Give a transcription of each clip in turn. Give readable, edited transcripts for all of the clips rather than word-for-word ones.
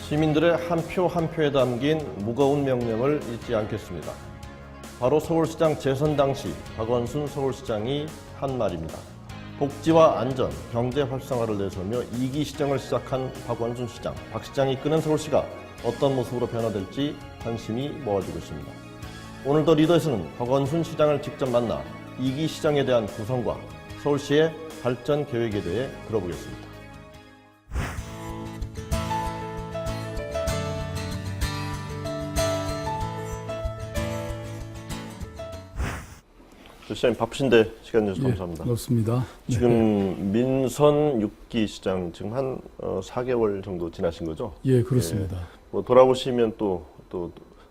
시민들의 한 표 한 표에 담긴 무거운 명령을 잊지 않겠습니다. 바로 서울시장 재선 당시 박원순 서울시장이 한 말입니다. 복지와 안전, 경제 활성화를 내세우며 2기 시정을 시작한 박원순 시장, 박 시장이 이끄는 서울시가 어떤 모습으로 변화될지 관심이 모아지고 있습니다. 오늘도 리더에서는 박원순 시장을 직접 만나 2기 시정에 대한 구성과 서울시의 발전 계획에 대해 들어보겠습니다. 시장님 바쁘신데 시간 내주셔서 감사합니다. 그렇습니다. 지금 민선 6기 시장 지금 한 4개월 정도 지나신 거죠? 예, 그렇습니다. 뭐 돌아보시면 또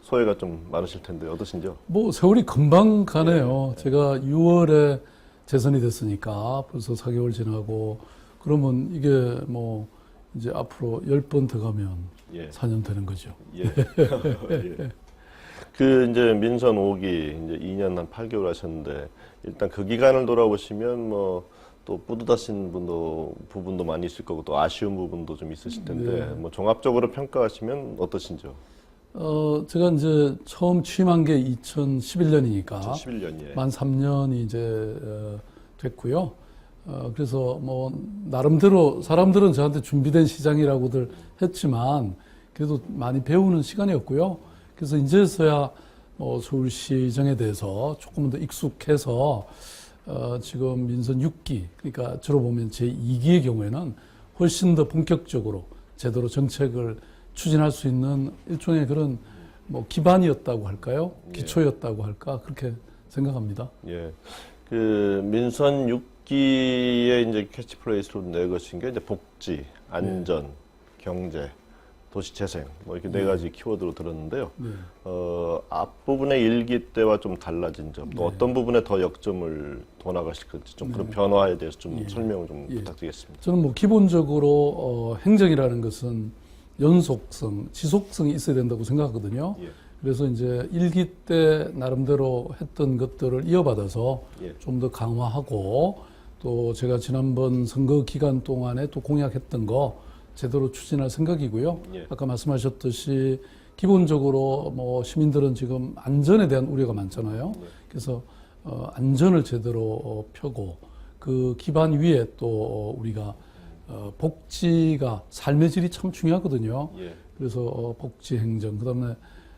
소회가 좀 많으실 텐데 어떠신지요? 뭐 세월이 금방 가네요. 제가 6월에 재선이 됐으니까 벌써 4개월 지나고 그러면 이게 뭐 이제 앞으로 10번 더 가면 4년 되는 거죠. 예. 예. 그 이제 민선 5기 이제 2년 한 8개월 하셨는데 일단 그 기간을 돌아보시면 뭐 또 뿌듯하신 부분도 많이 있을 거고 또 아쉬운 부분도 좀 있으실 텐데 뭐 종합적으로 평가하시면 어떠신지요? 제가 이제 처음 취임한 게 2011년이니까 2011년이에 만 3년이 이제 됐고요. 그래서 뭐 나름대로 사람들은 저한테 준비된 시장이라고들 했지만 그래도 많이 배우는 시간이었고요. 그래서 이제서야 서울시정에 대해서 조금 더 익숙해서 지금 민선 6기, 그러니까 저로 보면 제 2기의 경우에는 훨씬 더 본격적으로 제대로 정책을 추진할 수 있는 일종의 그런 뭐 기반이었다고 할까요? 기초였다고 할까? 그렇게 생각합니다. 예. 그 민선 6기의 이제 캐치프레이스로 내것인 게 이제 복지, 안전, 경제, 도시 재생 뭐 이렇게 네 가지 키워드로 들었는데요. 앞부분의 1기 때와 좀 달라진 점, 또 어떤 부분에 더 역점을 더 나가실 건지 좀 그런 변화에 대해서 좀 설명을 좀 부탁드리겠습니다. 저는 뭐 기본적으로 행정이라는 것은 연속성, 지속성이 있어야 된다고 생각하거든요. 그래서 이제 1기 때 나름대로 했던 것들을 이어받아서 좀 더 강화하고 또 제가 지난번 선거 기간 동안에 또 공약했던 거 제대로 추진할 생각이고요. 아까 말씀하셨듯이 기본적으로 뭐 시민들은 지금 안전에 대한 우려가 많잖아요. 그래서 안전을 제대로 펴고 그 기반 위에 또 우리가 복지가 삶의 질이 참 중요하거든요. 그래서 복지 행정, 그다음에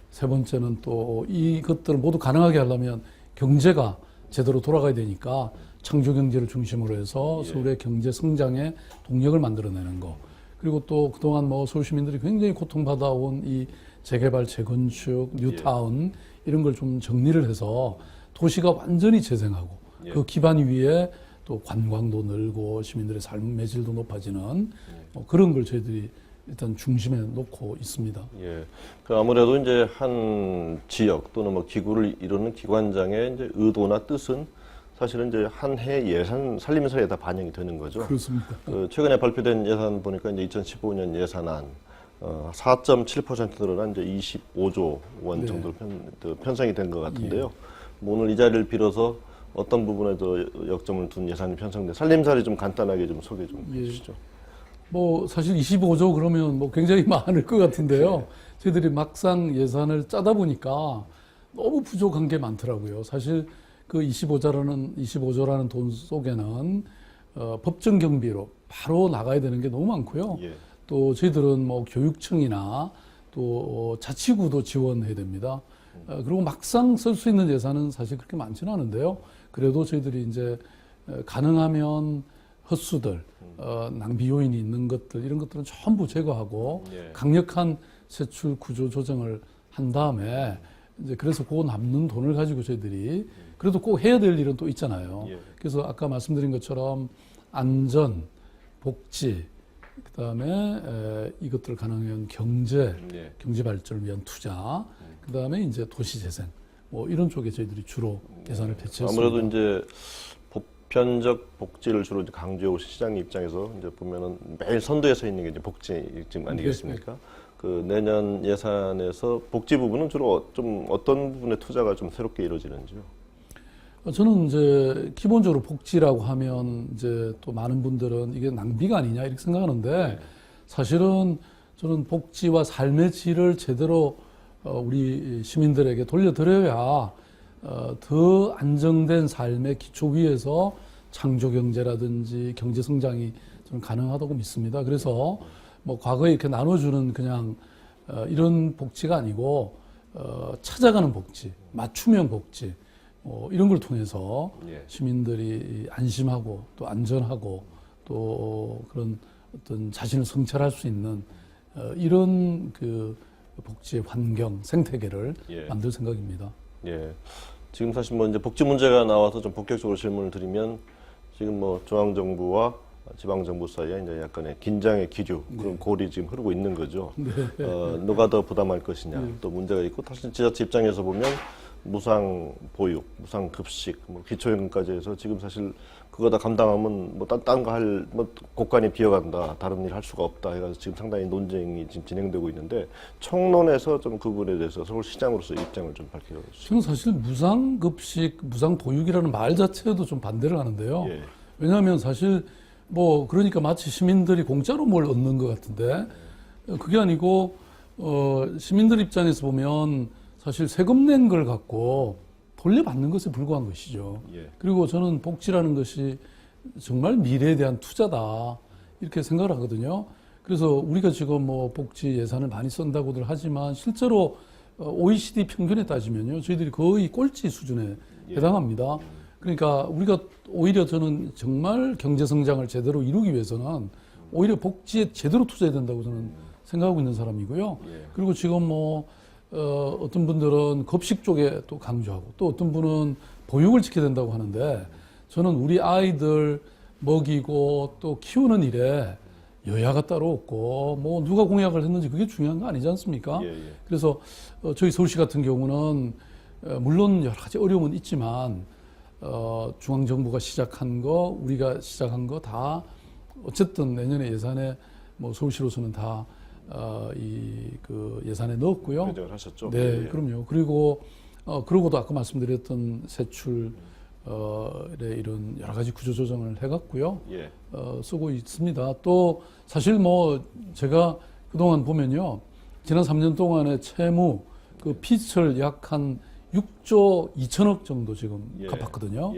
세 번째는 또 이것들을 모두 가능하게 하려면 경제가 제대로 돌아가야 되니까 창조 경제를 중심으로 해서 서울의 경제 성장의 동력을 만들어내는 거. 그리고 또 그동안 뭐 서울 시민들이 굉장히 고통받아온 이 재개발, 재건축, 뉴타운 이런 걸 좀 정리를 해서 도시가 완전히 재생하고 그 기반 위에 또 관광도 늘고 시민들의 삶의 질도 높아지는 그런 걸 저희들이 일단 중심에 놓고 있습니다. 예. 그 아무래도 이제 한 지역 또는 뭐 기구를 이루는 기관장의 이제 의도나 뜻은 사실은 이제 한 해 예산 살리면서에 다 반영이 되는 거죠. 그렇습니다. 최근에 발표된 예산 보니까 이제 2015년 예산안 4.7% 늘어난 이제 25조 원 정도로 편성이 된 것 같은데요. 뭐 오늘 이 자리를 빌어서 어떤 부분에 더 역점을 둔 예산이 편성된 살림살이 좀 간단하게 좀 소개 좀 해주시죠. 뭐 사실 25조 그러면 뭐 굉장히 많을 것 같은데요. 저희들이 막상 예산을 짜다 보니까 너무 부족한 게 많더라고요. 사실 그 25조라는 돈 속에는 법정 경비로 바로 나가야 되는 게 너무 많고요. 또 저희들은 뭐 교육청이나 또 자치구도 지원해야 됩니다. 그리고 막상 쓸 수 있는 예산은 사실 그렇게 많지는 않은데요. 그래도 저희들이 이제 가능하면 헛수들, 낭비 요인이 있는 것들 이런 것들은 전부 제거하고 강력한 세출 구조 조정을 한 다음에 이제 그래서 그 남는 돈을 가지고 저희들이 그래도 꼭 해야 될 일은 또 있잖아요. 그래서 아까 말씀드린 것처럼 안전, 복지, 그다음에 이것들 가능한 경제 발전을 위한 투자, 그다음에 이제 도시 재생 뭐 이런 쪽에 저희들이 주로 예산을 배치했습니다. 아무래도 이제 보편적 복지를 주로 이제 강조해 오신 시장 입장에서 이제 보면은 매일 선두에 서 있는 게 이제 복지 일정 아니겠습니까? 그 내년 예산에서 복지 부분은 주로 좀 어떤 부분에 투자가 좀 새롭게 이루어지는지요? 저는 이제 기본적으로 복지라고 하면 이제 또 많은 분들은 이게 낭비가 아니냐 이렇게 생각하는데 사실은 저는 복지와 삶의 질을 제대로 우리 시민들에게 돌려드려야 더 안정된 삶의 기초 위에서 창조 경제라든지 경제 성장이 저는 가능하다고 믿습니다. 그래서 뭐 과거에 이렇게 나눠주는 그냥 이런 복지가 아니고 찾아가는 복지, 맞춤형 복지 이런 걸 통해서 예. 시민들이 안심하고 또 안전하고 또 그런 어떤 자신을 성찰할 수 있는 이런 그 복지의 환경, 생태계를 예. 만들 생각입니다. 예. 지금 사실 뭐 이제 복지 문제가 나와서 좀 본격적으로 질문을 드리면 지금 뭐 중앙정부와 지방정부 사이에 이제 약간의 긴장의 기류, 그런 골이 지금 흐르고 있는 거죠. 누가 더 부담할 것이냐 또 문제가 있고, 사실 지자체 입장에서 보면 무상 보육, 무상 급식, 뭐 기초연금까지 해서 지금 사실 그거 다 감당하면 뭐 딴 거 할 뭐 곳간이 비어간다, 다른 일 할 수가 없다 해가지고 지금 상당히 논쟁이 지금 진행되고 있는데, 청론에서 좀 그 부분에 대해서 서울시장으로서 입장을 좀 밝혀주시죠. 저는 사실 무상 급식, 무상 보육이라는 말 자체도 좀 반대를 하는데요. 예. 왜냐하면 사실 뭐 그러니까 마치 시민들이 공짜로 뭘 얻는 것 같은데 그게 아니고 시민들 입장에서 보면 사실 세금 낸 걸 갖고 돌려받는 것에 불과한 것이죠. 예. 그리고 저는 복지라는 것이 정말 미래에 대한 투자다 이렇게 생각을 하거든요. 그래서 우리가 지금 뭐 복지 예산을 많이 쓴다고들 하지만 실제로 OECD 평균에 따지면요, 저희들이 거의 꼴찌 수준에 해당합니다. 그러니까 우리가 오히려 저는 정말 경제 성장을 제대로 이루기 위해서는 오히려 복지에 제대로 투자해야 된다고 저는 생각하고 있는 사람이고요. 그리고 지금 뭐 어떤 분들은 급식 쪽에 또 강조하고 또 어떤 분은 보육을 지켜야 된다고 하는데, 저는 우리 아이들 먹이고 또 키우는 일에 여야가 따로 없고 뭐 누가 공약을 했는지 그게 중요한 거 아니지 않습니까? 그래서 저희 서울시 같은 경우는 물론 여러 가지 어려움은 있지만 중앙정부가 시작한 거, 우리가 시작한 거 다 어쨌든 내년에 예산에 뭐 서울시로서는 다 그 예산에 넣었고요. 결정을 하셨죠? 네, 그럼요. 그리고 그러고도 아까 말씀드렸던 세출 이런 여러 가지 구조 조정을 해갔고요. 예. 쓰고 있습니다. 또 사실 뭐 제가 그동안 보면요, 지난 3년 동안의 채무 그 피지철 약 한 6조 2천억 정도 지금 갚았거든요.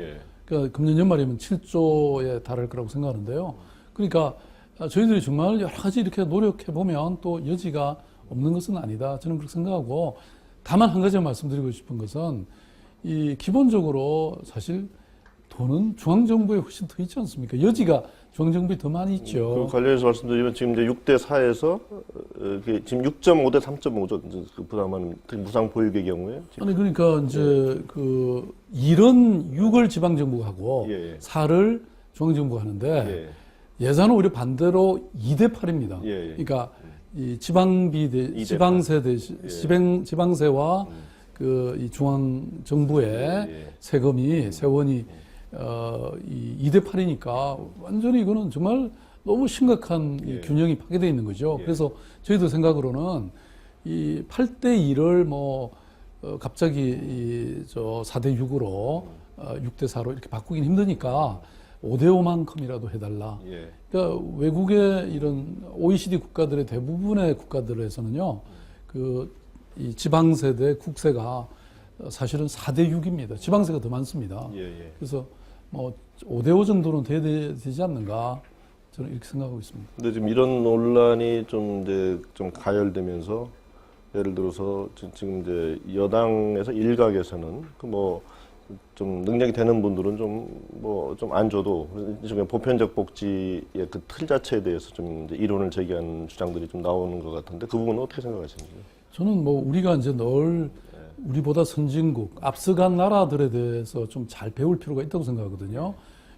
그러니까 금년 연말이면 7조에 달할 거라고 생각하는데요. 그러니까 저희들이 정말 여러 가지 이렇게 노력해 보면 또 여지가 없는 것은 아니다, 저는 그렇게 생각하고, 다만 한 가지 말씀드리고 싶은 것은 이 기본적으로 사실 돈은 중앙정부에 훨씬 더 있지 않습니까? 여지가 중앙정부에 더 많이 있죠. 그 관련해서 말씀드리면 지금 이제 6대 4에서 지금 6.5대 3.5죠. 그 부담하는 무상 보육의 경우에. 지금. 아니 그러니까 이제 그 1은 6을 지방정부가 하고 4를 중앙정부가 하는데 예산은 오히려 반대로 2대 8입니다. 그러니까 이 지방세 대신 지방세와 그 이 중앙 정부의 세금이 세원이 이 2대 8이니까 완전히 이거는 정말 너무 심각한 이 균형이 파괴되어 있는 거죠. 그래서 저희들 생각으로는 이 8대 2를 뭐 갑자기 저 4대 6으로 6대 4로 이렇게 바꾸긴 힘드니까 5대 5만큼이라도 해달라. 그러니까 외국의 이런 OECD 국가들의 대부분의 국가들에서는요, 그 이 지방세 대 국세가 사실은 4대 6입니다. 지방세가 더 많습니다. 그래서 뭐 5대 5 정도는 돼야 되지 않는가, 저는 이렇게 생각하고 있습니다. 근데 지금 이런 논란이 좀 이제 좀 가열되면서, 예를 들어서 지금 이제 여당에서 일각에서는 그 뭐 좀 능력이 되는 분들은 좀 뭐 좀 안 줘도 일종의 보편적 복지의 그 틀 자체에 대해서 좀 이제 이론을 제기하는 주장들이 좀 나오는 것 같은데, 그 부분은 어떻게 생각하시는지요? 저는 뭐 우리가 이제 늘 우리보다 선진국, 앞서간 나라들에 대해서 좀 잘 배울 필요가 있다고 생각하거든요.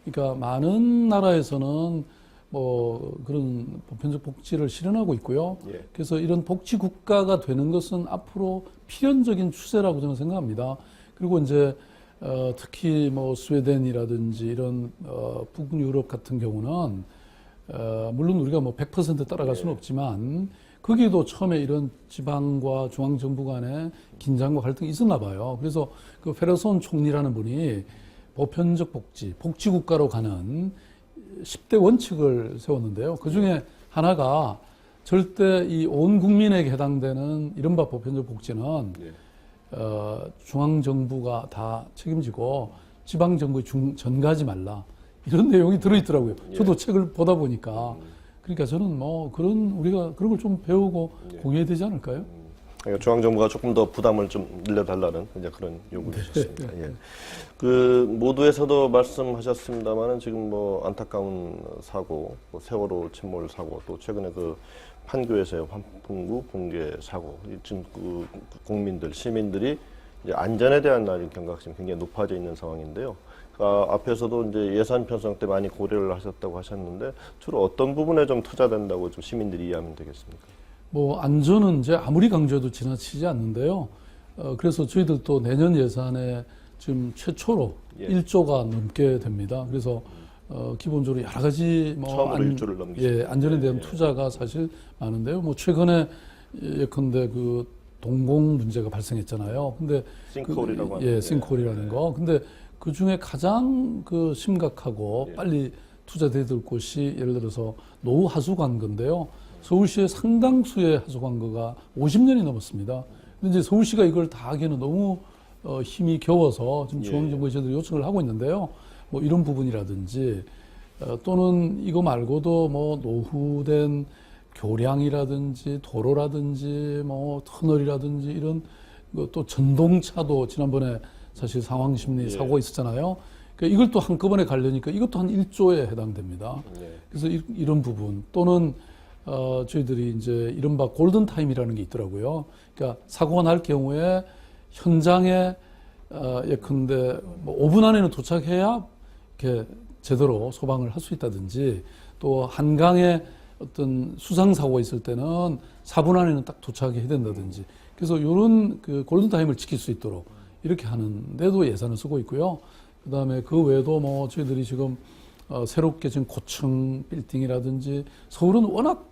그러니까 많은 나라에서는 뭐 그런 보편적 복지를 실현하고 있고요. 그래서 이런 복지 국가가 되는 것은 앞으로 필연적인 추세라고 저는 생각합니다. 그리고 이제 특히 뭐 스웨덴이라든지 이런 북유럽 같은 경우는 물론 우리가 뭐 100% 따라갈 수는 없지만 거기도 처음에 이런 지방과 중앙정부 간의 긴장과 갈등이 있었나 봐요. 그래서 그 페르손 총리라는 분이 보편적 복지국가로 가는 10대 원칙을 세웠는데요. 그 중에 하나가 절대 이 온 국민에게 해당되는 이른바 보편적 복지는 예. 중앙정부가 다 책임지고 지방정부에 전가하지 말라. 이런 내용이 들어있더라고요. 예. 저도 책을 보다 보니까. 그러니까 저는 뭐 우리가 그런 걸 좀 배우고 예. 공유해야 되지 않을까요? 그러니까 중앙정부가 조금 더 부담을 좀 늘려달라는 이제 그런 요구이셨습니다. 예. 그 모두에서도 말씀하셨습니다만은 지금 뭐 안타까운 사고, 뭐 세월호 침몰 사고, 또 최근에 그 판교에서의 환풍구 붕괴 사고, 지금 그 국민들, 시민들이 이제 안전에 대한 경각심이 굉장히 높아져 있는 상황인데요. 앞에서도 이제 예산 편성 때 많이 고려를 하셨다고 하셨는데 주로 어떤 부분에 좀 투자된다고 좀 시민들이 이해하면 되겠습니까? 뭐 안전은 이제 아무리 강조해도 지나치지 않는데요. 그래서 저희들도 내년 예산에 지금 최초로 예. 1조가 넘게 됩니다. 그래서 기본적으로 여러 가지 뭐 처음으로 1조를 넘기셨죠. 예, 안전에 대한 예. 투자가 사실 많은데요. 뭐 최근에 예컨대 그 동공 문제가 발생했잖아요. 근데 싱크홀이라고 하는 예, 싱크홀이라는 거. 근데 그 중에 가장 그 심각하고 예. 빨리 투자돼야 될 곳이 예를 들어서 노후 하수관건데요. 서울시의 상당수의 하수관거가 50년이 넘었습니다. 근데 이제 서울시가 이걸 다 하기에는 너무 힘이 겨워서 지금 예. 중앙정부에 저희들이 요청을 하고 있는데요. 뭐 이런 부분이라든지 또는 이거 말고도 뭐 노후된 교량이라든지 도로라든지 뭐 터널이라든지 이런 또 전동차도 지난번에 사실 상황심리 예. 사고가 있었잖아요. 그러니까 이걸 또 한꺼번에 가려니까 이것도 한 1조에 해당됩니다. 예. 그래서 이런 부분 또는 저희들이 이제 이른바 골든타임이라는 게 있더라고요. 그러니까 사고가 날 경우에 현장에 예컨대 뭐 5분 안에는 도착해야 이렇게 제대로 소방을 할 수 있다든지 또 한강에 어떤 수상사고가 있을 때는 4분 안에는 딱 도착해야 된다든지 그래서 이런 그 골든타임을 지킬 수 있도록 이렇게 하는데도 예산을 쓰고 있고요. 그 다음에 그 외에도 뭐 저희들이 지금 새롭게 지금 고층 빌딩이라든지 서울은 워낙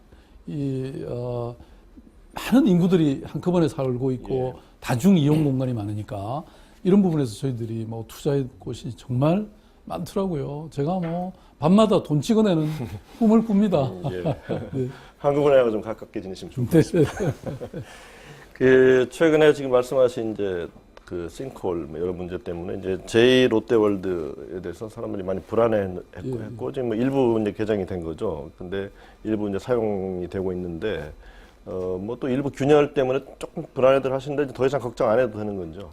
많은 인구들이 한꺼번에 살고 있고 예. 다중 이용 공간이 많으니까 이런 부분에서 저희들이 뭐 투자할 곳이 정말 많더라고요. 제가 뭐 밤마다 돈 찍어내는 꿈을 꿉니다. 예. 네. 한국은행하고 좀 가깝게 지내시면 좋을 것 네. 같습니다. 그 최근에 지금 말씀하신 이제 그 싱크홀 여러 문제 때문에 이제 제2 롯데월드에 대해서 사람들이 많이 불안해했고 예. 지금 뭐 일부 이제 개장이 된 거죠. 근데 일부 이제 사용이 되고 있는데 뭐 또 일부 균열 때문에 조금 불안해들 하시는데 더 이상 걱정 안 해도 되는 건죠.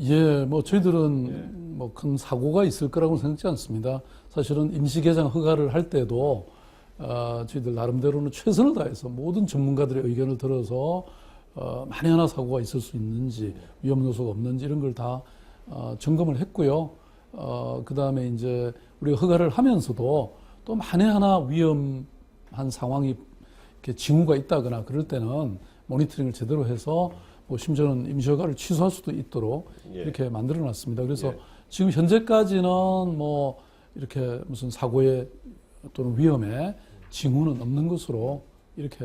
예, 뭐 저희들은 뭐 큰 사고가 있을 거라고 생각지 않습니다. 사실은 임시 개장 허가를 할 때도 저희들 나름대로는 최선을 다해서 모든 전문가들의 의견을 들어서 만에 하나 사고가 있을 수 있는지 위험 요소가 없는지 이런 걸 다 점검을 했고요. 그 다음에 이제 우리가 허가를 하면서도 또 만에 하나 위험한 상황이 이렇게 징후가 있다거나 그럴 때는 모니터링을 제대로 해서 뭐 심지어는 임시허가를 취소할 수도 있도록 예. 이렇게 만들어놨습니다. 그래서 예. 지금 현재까지는 뭐 이렇게 무슨 사고에 또는 위험에 징후는 없는 것으로 이렇게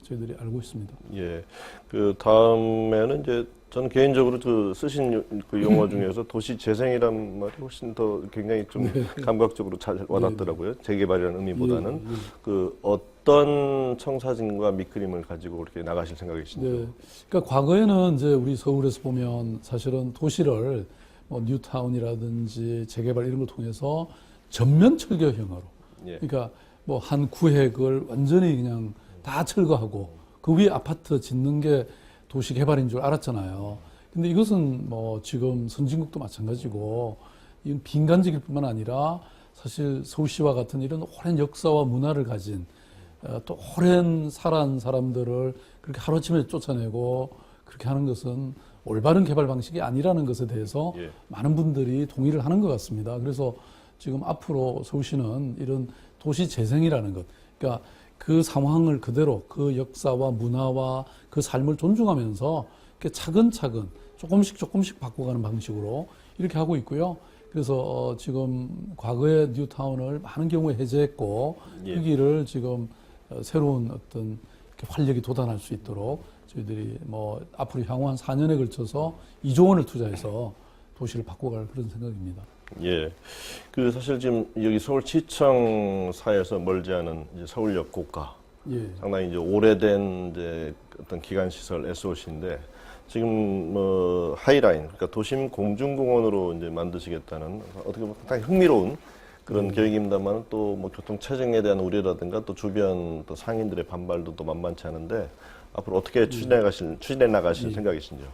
저희들이 알고 있습니다. 예. 그 다음에는 이제 저는 개인적으로 그 쓰신 그 용어 중에서 도시 재생이란 말이 훨씬 더 굉장히 좀 감각적으로 잘 와닿더라고요. 재개발이라는 의미보다는 예, 예. 그 어떤 청사진과 밑그림을 가지고 그렇게 나가실 생각이신지요? 네. 그러니까 과거에는 이제 우리 서울에서 보면 사실은 도시를 뭐 뉴타운이라든지 재개발 이런 걸 통해서 전면 철거형으로 예. 그러니까 뭐 한 구획을 완전히 그냥 다 철거하고 그 위에 아파트 짓는 게 도시 개발인 줄 알았잖아요. 근데 이것은 뭐 지금 선진국도 마찬가지고 이건 빈간적일 뿐만 아니라 사실 서울시와 같은 이런 오랜 역사와 문화를 가진 또 오랜 살아온 사람들을 그렇게 하루아침에 쫓아내고 그렇게 하는 것은 올바른 개발 방식이 아니라는 것에 대해서 예. 많은 분들이 동의를 하는 것 같습니다. 그래서 지금 앞으로 서울시는 이런 도시 재생이라는 것, 그러니까 그 상황을 그대로 그 역사와 문화와 그 삶을 존중하면서 이렇게 차근차근 조금씩 바꿔가는 방식으로 이렇게 하고 있고요. 그래서 지금 과거의 뉴타운을 많은 경우에 해제했고 예. 여기를 지금 새로운 어떤 이렇게 활력이 돋아날 수 있도록 저희들이 뭐 앞으로 향후 한 4년에 걸쳐서 2조 원을 투자해서 도시를 바꿔갈 그런 생각입니다. 예. 그 사실 지금 여기 서울시청사에서 멀지 않은 이제 서울역 고가 예. 상당히 이제 오래된 이제 어떤 기간 시설 SOC인데 지금 뭐 하이라인, 그러니까 도심 공중공원으로 이제 만드시겠다는 어떻게 보면 상당히 흥미로운 그런 계획입니다만 또 뭐 교통 체증에 대한 우려라든가 또 주변 또 상인들의 반발도 또 만만치 않은데 앞으로 어떻게 추진해 나가실 생각이신지요?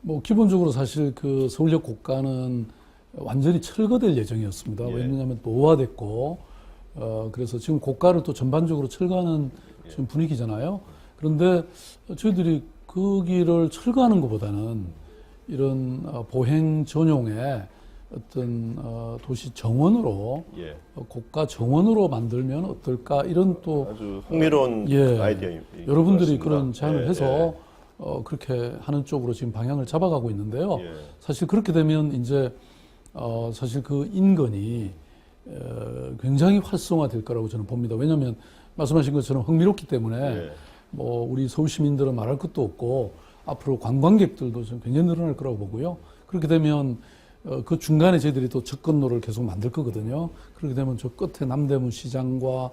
뭐 기본적으로 사실 그 서울역 고가는 완전히 철거될 예정이었습니다. 예. 왜냐하면 노화됐고 그래서 지금 고가를 또 전반적으로 철거하는 지금 분위기잖아요. 그런데 저희들이 거기를 철거하는 것보다는 이런 보행 전용의 어떤 도시 정원으로 예. 고가 정원으로 만들면 어떨까 이런 또 아주 흥미로운 예. 아이디어입니다. 여러분들이 그런 제안을 예, 해서 그렇게 하는 쪽으로 지금 방향을 잡아가고 있는데요. 예. 사실 그렇게 되면 이제 사실 그 인근이 굉장히 활성화될 거라고 저는 봅니다. 왜냐하면 말씀하신 것처럼 흥미롭기 때문에 예. 뭐 우리 서울 시민들은 말할 것도 없고 앞으로 관광객들도 좀 굉장히 늘어날 거라고 보고요. 그렇게 되면 그 중간에 저희들이 또 접근로를 계속 만들 거거든요. 그렇게 되면 저 끝에 남대문 시장과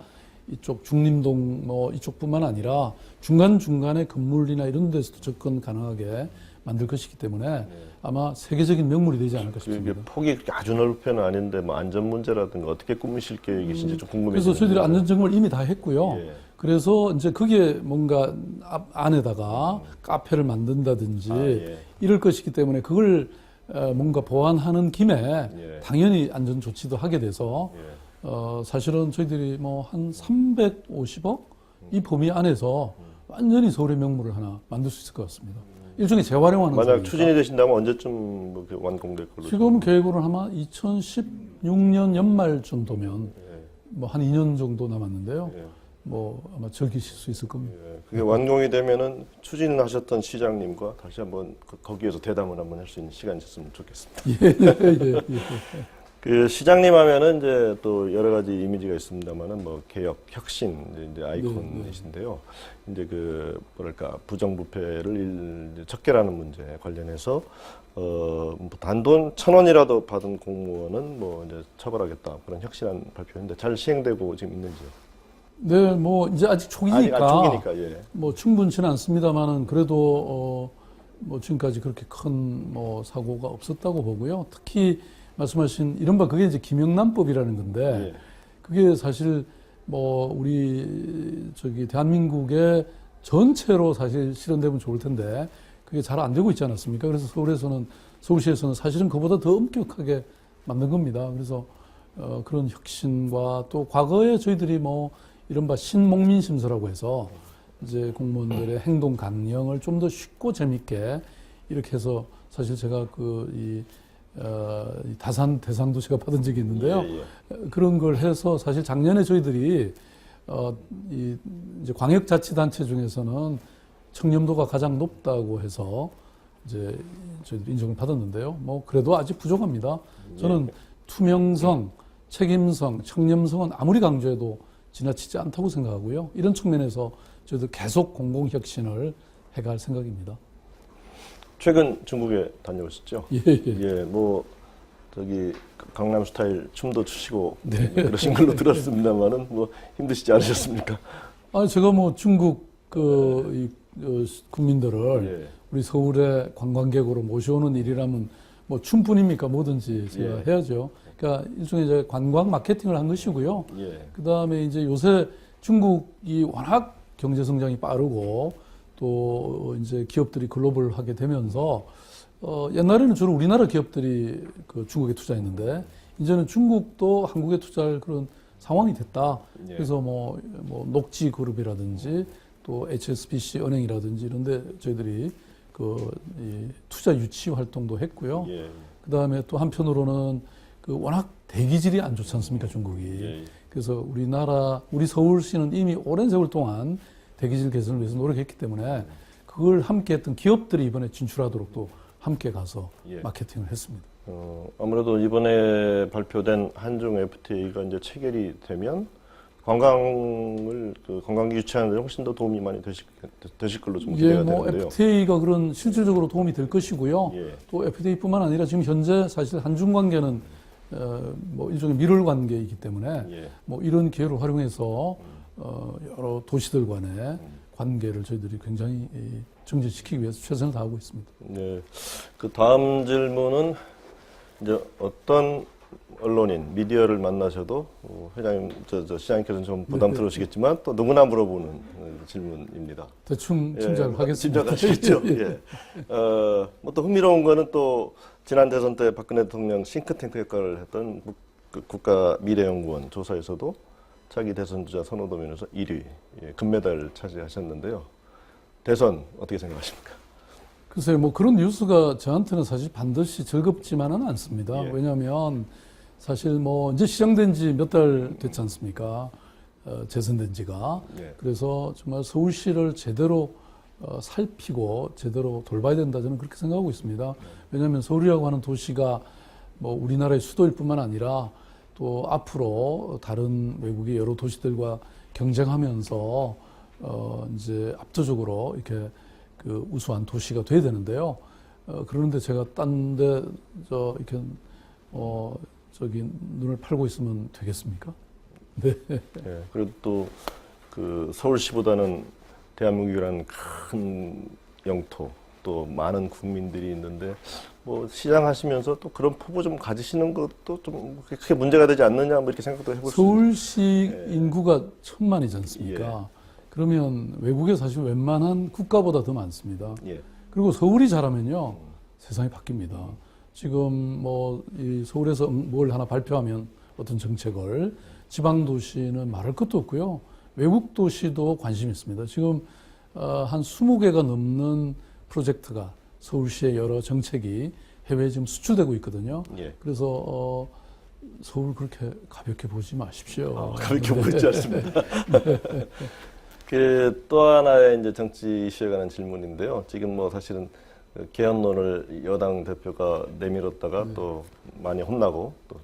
이쪽 중림동 뭐 이쪽뿐만 아니라 중간중간에 건물이나 이런 데서도 접근 가능하게 만들 것이기 때문에 아마 세계적인 명물이 되지 않을까 이게 싶습니다. 폭이 그렇게 아주 넓게는 아닌데 뭐 안전 문제라든가 어떻게 꾸미실 계획이신지 좀 궁금해요. 그래서 저희들이 안전점을 이미 다 했고요. 예. 그래서 이제 그게 뭔가 안에다가 카페를 만든다든지 예. 이럴 것이기 때문에 그걸 뭔가 보완하는 김에 예. 당연히 안전 조치도 하게 돼서 예. 사실은 저희들이 뭐 한 350억 이 범위 안에서 완전히 서울의 명물을 하나 만들 수 있을 것 같습니다. 일종의 재활용하는 만약 거니까. 추진이 되신다면 언제쯤 뭐 완공될 걸로? 지금 계획으로는 아마 2016년 연말 정도면 뭐 한 2년 정도 남았는데요. 예. 뭐 아마 즐기실 수 있을 겁니다. 예. 그게 완공이 되면은 추진하셨던 시장님과 다시 한번 거기에서 대담을 한번 할 수 있는 시간이 있었으면 좋겠습니다. 예. 그 시장님 하면은 이제 또 여러 가지 이미지가 있습니다만은 뭐 개혁, 혁신 이제 아이콘이신데요. 이제 그 뭐랄까 부정부패를 이제 척결하는 문제 관련해서 뭐 단돈 1,000원이라도 받은 공무원은 뭐 이제 처벌하겠다 그런 혁신한 발표인데 잘 시행되고 지금 있는지요? 네, 뭐 이제 아직 초기니까, 초기니까 예. 뭐 충분치는 않습니다만은 그래도 뭐 지금까지 그렇게 큰 뭐 사고가 없었다고 보고요. 특히 말씀하신 이른바 그게 이제 김영란법이라는 건데 예. 그게 사실 뭐 우리 저기 대한민국의 전체로 사실 실현되면 좋을 텐데 그게 잘 안 되고 있지 않았습니까? 그래서 서울시에서는 사실은 그보다 더 엄격하게 만든 겁니다. 그래서 그런 혁신과 또 과거에 저희들이 뭐 이른바 신목민심서라고 해서 이제 공무원들의 행동 강령을 좀 더 쉽고 재밌게 이렇게 해서 사실 제가 이 다산 대상도 제가 받은 적이 있는데요. 그런 걸 해서 사실 작년에 저희들이 이제 광역자치단체 중에서는 청렴도가 가장 높다고 해서 이제 저희들이 인정을 받았는데요. 뭐 그래도 아직 부족합니다. 저는 투명성, 책임성, 청렴성은 아무리 강조해도 지나치지 않다고 생각하고요. 이런 측면에서 저희들 계속 공공혁신을 해갈 생각입니다. 최근 중국에 다녀오셨죠? 예. 뭐 저기 강남 스타일 춤도 추시고 그러신 걸로 들었습니다만은 뭐 힘드시지 않으셨습니까? 제가 뭐 중국 국민들을 예. 우리 서울에 관광객으로 모셔오는 일이라면 뭐 춤뿐입니까? 뭐든지 제가 해야죠. 그러니까 일종의 이제 관광 마케팅을 한 것이고요. 그 다음에 이제 요새 중국이 워낙 경제 성장이 빠르고 또 이제 기업들이 글로벌하게 되면서 옛날에는 주로 우리나라 기업들이 그 중국에 투자했는데 이제는 중국도 한국에 투자할 그런 상황이 됐다. 그래서 뭐 녹지 그룹이라든지 또 HSBC 은행이라든지 이런데 저희들이 이 투자 유치 활동도 했고요. 그 다음에 또 한편으로는 그 워낙 대기질이 안 좋지 않습니까, 중국이. 그래서 우리 서울시는 이미 오랜 세월 동안 대기질 개선을 위해서 노력했기 때문에 그걸 함께 했던 기업들이 이번에 진출하도록 또 함께 가서 마케팅을 했습니다. 아무래도 이번에 발표된 한중 FTA가 이제 체결이 되면 관광객 유치하는 데 훨씬 더 도움이 많이 되실 걸로 좀 기대가 되는데요. FTA가 그런 실질적으로 도움이 될 것이고요. 또 FTA뿐만 아니라 지금 현재 사실 한중 관계는 뭐 일종의 밀월 관계이기 때문에 뭐 이런 기회를 활용해서 여러 도시들 간의 관계를 저희들이 굉장히 정진시키기 위해서 최선을 다하고 있습니다. 네. 그 다음 질문은 이제 어떤 언론인, 미디어를 만나셔도 회장님, 시장님께서는 좀 부담스러우시겠지만 또 누구나 물어보는 질문입니다. 대충 짐작을 하겠습니다. 짐작하시죠. 예. 뭐 또 흥미로운 거는 또 지난 대선 때 박근혜 대통령 싱크탱크 역할을 했던 국가미래연구원 조사에서도 차기 대선 주자 선호도 면에서 1위, 금메달을 차지하셨는데요. 대선 어떻게 생각하십니까? 글쎄요, 뭐 그런 뉴스가 저한테는 사실 반드시 즐겁지만은 않습니다. 예. 왜냐하면 사실 뭐 이제 시작된 지 몇 달 됐지 않습니까? 재선된 지가. 예. 그래서 정말 서울시를 제대로 살피고 제대로 돌봐야 된다 저는 그렇게 생각하고 있습니다. 왜냐하면 서울이라고 하는 도시가 뭐 우리나라의 수도일 뿐만 아니라 또 앞으로 다른 외국의 여러 도시들과 경쟁하면서 이제 압도적으로 이렇게 그 우수한 도시가 돼야 되는데요. 그런데 제가 딴 데 이렇게 저기 눈을 팔고 있으면 되겠습니까? 네. 예, 그리고 또 그 서울시보다는 대한민국이라는 큰 영토, 또 많은 국민들이 있는데 뭐 시장 하시면서 또 그런 포부 좀 가지시는 것도 좀 크게 문제가 되지 않느냐 뭐 이렇게 생각도 해볼 수 있습니다. 서울시 인구가 1,000만이지 않습니까? 그러면 외국에 사실 웬만한 국가보다 더 많습니다. 예. 그리고 서울이 잘하면요, 세상이 바뀝니다. 지금 뭐 이 서울에서 뭘 하나 발표하면 어떤 정책을 지방 도시는 말할 것도 없고요. 외국 도시도 관심이 있습니다. 지금 한 20개가 넘는 프로젝트가 서울시의 여러 정책이 해외에 지금 수출되고 있거든요. 예. 그래서 서울 그렇게 가볍게 보지 마십시오. 가볍게 보지 않습니다. 그 또 하나의 이제 정치 이슈에 관한 질문인데요. 지금 뭐 사실은 개헌론을 여당 대표가 내밀었다가 또 많이 혼나고 또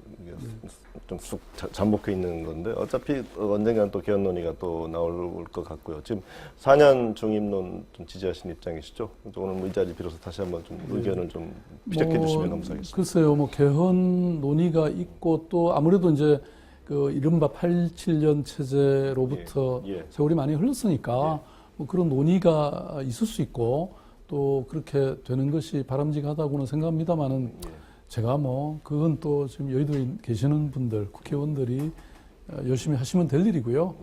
좀 쑥 잠복해 있는 건데 어차피 언젠가는 또 개헌 논의가 또 나올 것 같고요. 지금 4년 중임론 좀 지지하시는 입장이시죠? 오늘 뭐 이 자리 빌어서 다시 한번 좀 의견을 좀 피력해 주시면 감사하겠습니다. 글쎄요, 뭐 개헌 논의가 있고 또 아무래도 이제 그 이른바 87년 체제로부터 세월이 많이 흘렀으니까 뭐 그런 논의가 있을 수 있고 또 그렇게 되는 것이 바람직하다고는 생각합니다만은 제가 뭐 그건 또 지금 여의도에 계시는 분들 국회의원들이 열심히 하시면 될 일이고요.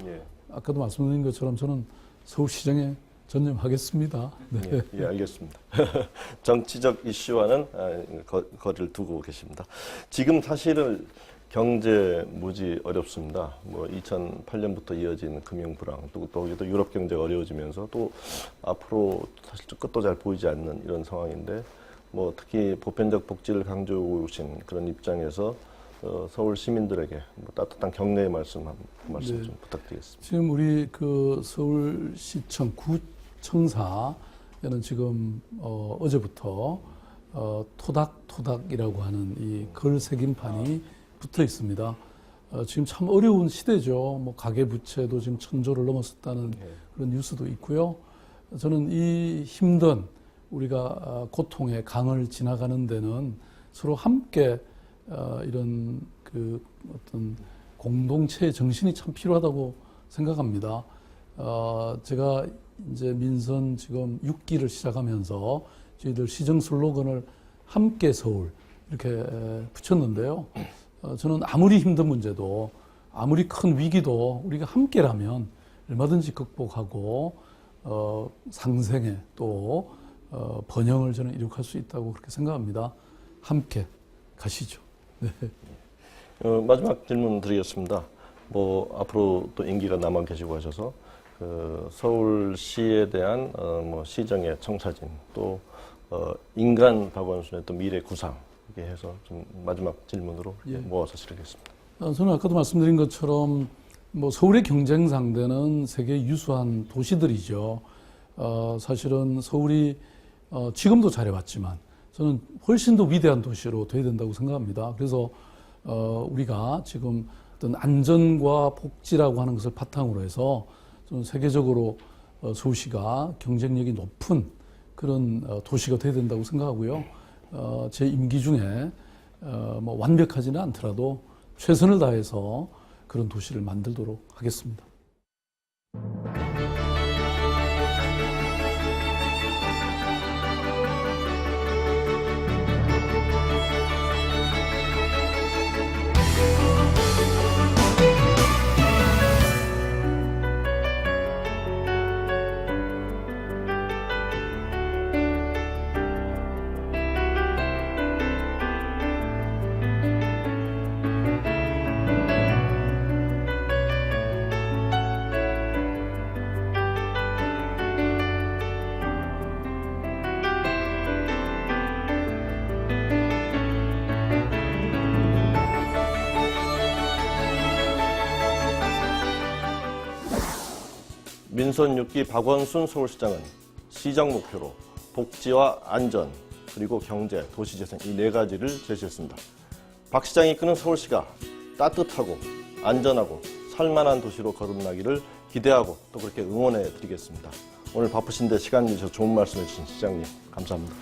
아까도 말씀드린 것처럼 저는 서울시장에 전념하겠습니다. 네. 예, 알겠습니다. 정치적 이슈와는 거리를 두고 계십니다. 지금 사실은 경제 무지 어렵습니다. 뭐 2008년부터 이어진 금융 불황, 또 유럽 경제가 어려워지면서 또 앞으로 사실 끝도 잘 보이지 않는 이런 상황인데 뭐 특히 보편적 복지를 강조해 오신 그런 입장에서 서울 시민들에게 뭐 따뜻한 격려의 말씀 좀 부탁드리겠습니다. 지금 우리 그 서울시청 구청사에는 지금 어제부터 토닥토닥이라고 하는 이 글 새김판이 붙어 있습니다. 지금 참 어려운 시대죠. 뭐 가계부채도 지금 1,000조를 넘었었다는 그런 뉴스도 있고요. 저는 이 힘든 우리가 고통의 강을 지나가는 데는 서로 함께 이런 그 어떤 공동체의 정신이 참 필요하다고 생각합니다. 제가 이제 민선 지금 6기를 시작하면서 저희들 시정 슬로건을 함께 서울 이렇게 붙였는데요. 저는 아무리 힘든 문제도 아무리 큰 위기도 우리가 함께라면 얼마든지 극복하고 상생에 또 번영을 저는 이룩할 수 있다고 그렇게 생각합니다. 함께 가시죠. 네. 마지막 질문 드리겠습니다. 뭐 앞으로 또 임기가 남아 계시고 하셔서 그 서울시에 대한 뭐 시정의 청사진 또 인간 박원순의 또 미래 구상 이렇게 해서 좀 마지막 질문으로 모아서 실으겠습니다. 저는 아까도 말씀드린 것처럼 뭐 서울의 경쟁 상대는 세계 유수한 도시들이죠. 사실은 서울이 지금도 잘해왔지만 저는 훨씬 더 위대한 도시로 돼야 된다고 생각합니다. 그래서 우리가 지금 어떤 안전과 복지라고 하는 것을 바탕으로 해서 좀 세계적으로 서울시가 경쟁력이 높은 그런 도시가 돼야 된다고 생각하고요. 제 임기 중에 뭐 완벽하지는 않더라도 최선을 다해서 그런 도시를 만들도록 하겠습니다. 민선 6기 박원순 서울시장은 시정 목표로 복지와 안전, 그리고 경제, 도시재생 이 네 가지를 제시했습니다. 박 시장이 이끄는 서울시가 따뜻하고 안전하고 살만한 도시로 거듭나기를 기대하고 또 그렇게 응원해 드리겠습니다. 오늘 바쁘신데 시간 내주셔서 좋은 말씀 해주신 시장님 감사합니다.